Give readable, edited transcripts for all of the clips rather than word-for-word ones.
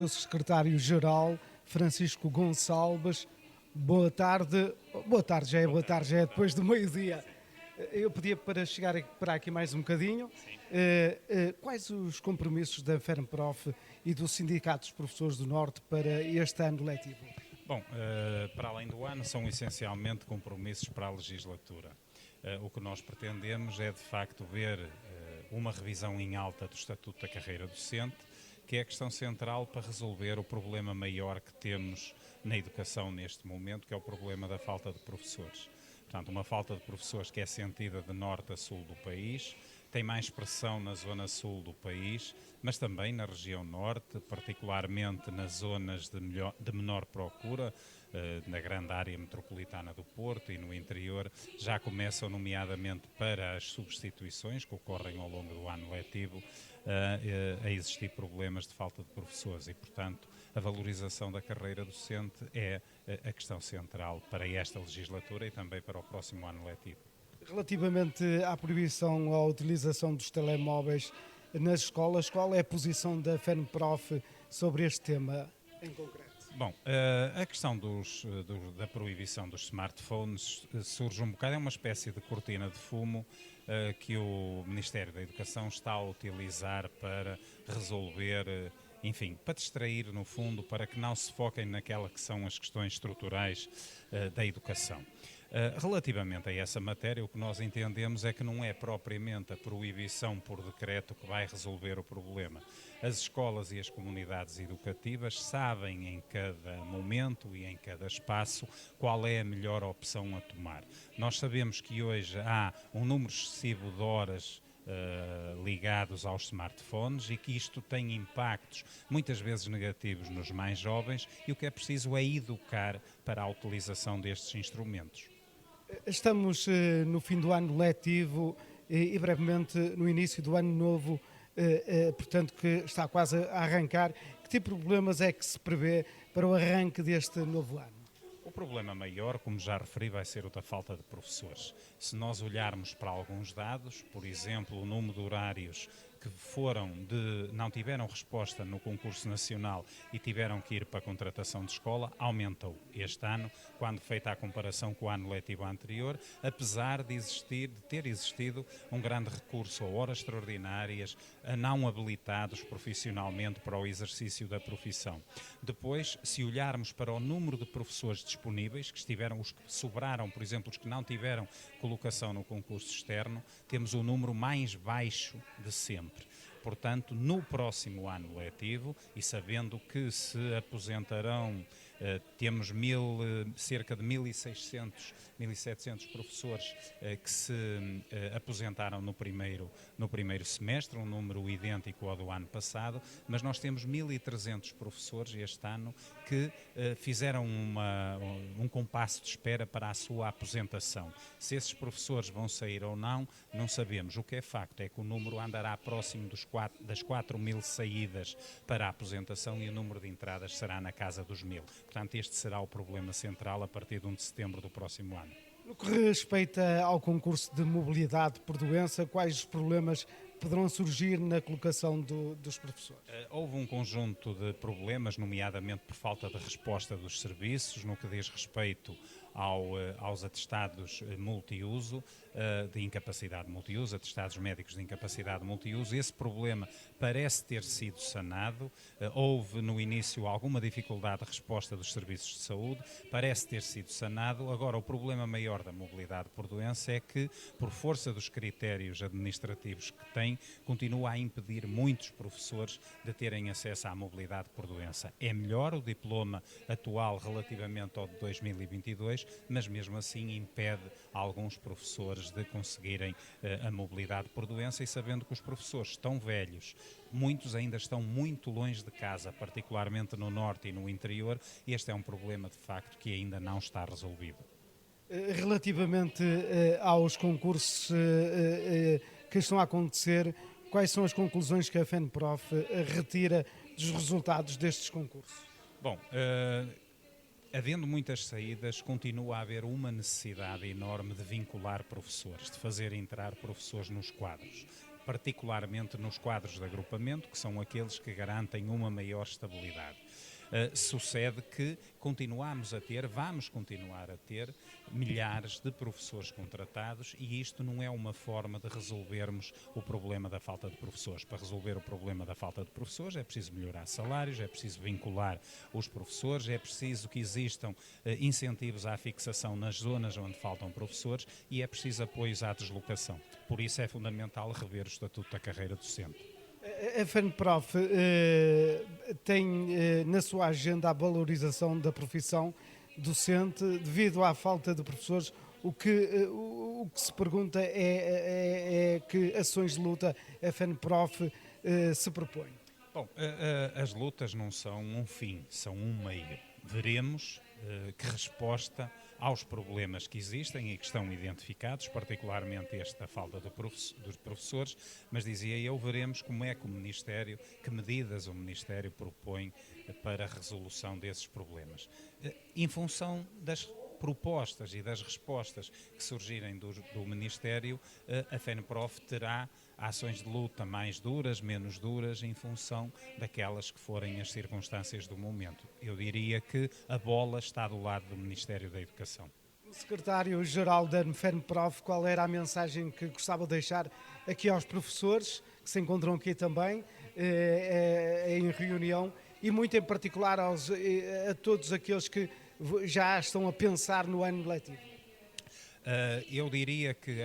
O secretário-geral Francisco Gonçalves. Boa tarde. Boa tarde, já é boa tarde, já é depois do meio-dia. Eu pedia para chegar para aqui mais um bocadinho. Quais os compromissos da FERNPROF e do Sindicato dos Professores do Norte para este ano letivo? Bom, para além do ano, são essencialmente compromissos para a legislatura. O que nós pretendemos é, de facto, ver uma revisão em alta do Estatuto da Carreira Docente, que é a questão central para resolver o problema maior que temos na educação neste momento, que é o problema da falta de professores. Portanto, uma falta de professores que é sentida de norte a sul do país, tem mais pressão na zona sul do país, mas também na região norte, particularmente nas zonas de menor procura, na grande área metropolitana do Porto e no interior, já começam, nomeadamente para as substituições que ocorrem ao longo do ano letivo, a existir problemas de falta de professores e, portanto, a valorização da carreira docente é a questão central para esta legislatura e também para o próximo ano letivo. Relativamente à proibição à utilização dos telemóveis nas escolas, qual é a posição da FERNPROF sobre este tema em concreto? Bom, a questão da proibição dos smartphones surge um bocado, é uma espécie de cortina de fumo que o Ministério da Educação está a utilizar para resolver, enfim, para distrair no fundo, para que não se foquem naquela que são as questões estruturais da educação. Relativamente a essa matéria, o que nós entendemos é que não é propriamente a proibição por decreto que vai resolver o problema. As escolas e as comunidades educativas sabem em cada momento e em cada espaço qual é a melhor opção a tomar. Nós sabemos que hoje há um número excessivo de horas ligados aos smartphones e que isto tem impactos muitas vezes negativos nos mais jovens e o que é preciso é educar para a utilização destes instrumentos. Estamos no fim do ano letivo e brevemente no início do ano novo, portanto que está quase a arrancar. Que tipo de problemas é que se prevê para o arranque deste novo ano? O problema maior, como já referi, vai ser o da falta de professores. Se nós olharmos para alguns dados, por exemplo, o número de horários que não tiveram resposta no concurso nacional e tiveram que ir para a contratação de escola, aumentou este ano, quando feita a comparação com o ano letivo anterior, apesar de ter existido um grande recurso a horas extraordinárias, a não habilitados profissionalmente para o exercício da profissão. Depois, se olharmos para o número de professores disponíveis, que estiveram os que sobraram, por exemplo, os que não tiveram colocação no concurso externo, temos o número mais baixo de sempre. Portanto, no próximo ano letivo, e sabendo que se aposentarão, temos cerca de 1.600, 1.700 professores que se aposentaram no primeiro semestre, um número idêntico ao do ano passado, mas nós temos 1.300 professores este ano que fizeram um compasso de espera para a sua aposentação. Se esses professores vão sair ou não, não sabemos. O que é facto é que o número andará próximo das 4.000 saídas para a aposentação e o número de entradas será na casa dos 1.000. Portanto, este será o problema central a partir de 1 de setembro do próximo ano. No que respeita ao concurso de mobilidade por doença, quais os problemas poderão surgir na colocação dos professores? Houve um conjunto de problemas, nomeadamente por falta de resposta dos serviços, no que diz respeito aos atestados multiuso, de incapacidade multiuso, atestados médicos de incapacidade multiuso. Esse problema parece ter sido sanado. Houve no início alguma dificuldade de resposta dos serviços de saúde, parece ter sido sanado. Agora, o problema maior da mobilidade por doença é que, por força dos critérios administrativos que tem, continua a impedir muitos professores de terem acesso à mobilidade por doença. É melhor o diploma atual relativamente ao de 2022, mas mesmo assim impede alguns professores de conseguirem a mobilidade por doença e sabendo que os professores estão velhos, muitos ainda estão muito longe de casa, particularmente no norte e no interior, e este é um problema de facto que ainda não está resolvido. Relativamente aos concursos que estão a acontecer, quais são as conclusões que a FERNPROF retira dos resultados destes concursos? Bom, havendo muitas saídas, continua a haver uma necessidade enorme de vincular professores, de fazer entrar professores nos quadros. particularmente nos quadros de agrupamento, que são aqueles que garantem uma maior estabilidade. Sucede que vamos continuar a ter milhares de professores contratados e isto não é uma forma de resolvermos o problema da falta de professores. Para resolver o problema da falta de professores é preciso melhorar salários, é preciso vincular os professores, é preciso que existam incentivos à fixação nas zonas onde faltam professores e é preciso apoios à deslocação. Por isso é fundamental rever o estatuto da carreira docente. A FENPROF tem na sua agenda a valorização da profissão docente devido à falta de professores. O que se pergunta é que ações de luta a FENPROF se propõe. Bom, as lutas não são um fim, são um meio. Veremos que resposta aos problemas que existem e que estão identificados, particularmente esta falta dos professores, mas dizia eu, veremos como é que o Ministério, que medidas o Ministério propõe para a resolução desses problemas. Em função das propostas e das respostas que surgirem do Ministério, a FENPROF terá ações de luta mais duras, menos duras, em função daquelas que forem as circunstâncias do momento. Eu diria que a bola está do lado do Ministério da Educação. Secretário-Geral da FENPROF, qual era a mensagem que gostava de deixar aqui aos professores, que se encontram aqui também em reunião, e muito em particular a todos aqueles que já estão a pensar no ano letivo? Eu diria que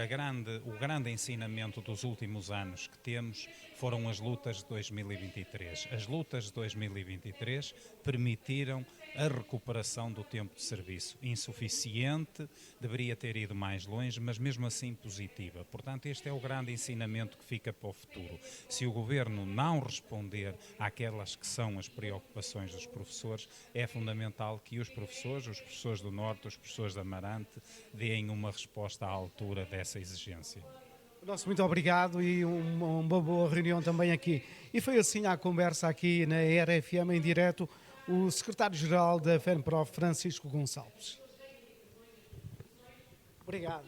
o grande ensinamento dos últimos anos que temos foram as lutas de 2023. As lutas de 2023 permitiram a recuperação do tempo de serviço. Insuficiente, deveria ter ido mais longe, mas mesmo assim positiva. Portanto, este é o grande ensinamento que fica para o futuro. Se o Governo não responder àquelas que são as preocupações dos professores, é fundamental que os professores do Norte, os professores da Amarante, deem uma resposta à altura dessa exigência. Nosso muito obrigado e uma boa reunião também aqui. E foi assim a conversa aqui na RFM em direto, o secretário-geral da FENPROF, Francisco Gonçalves. Obrigado.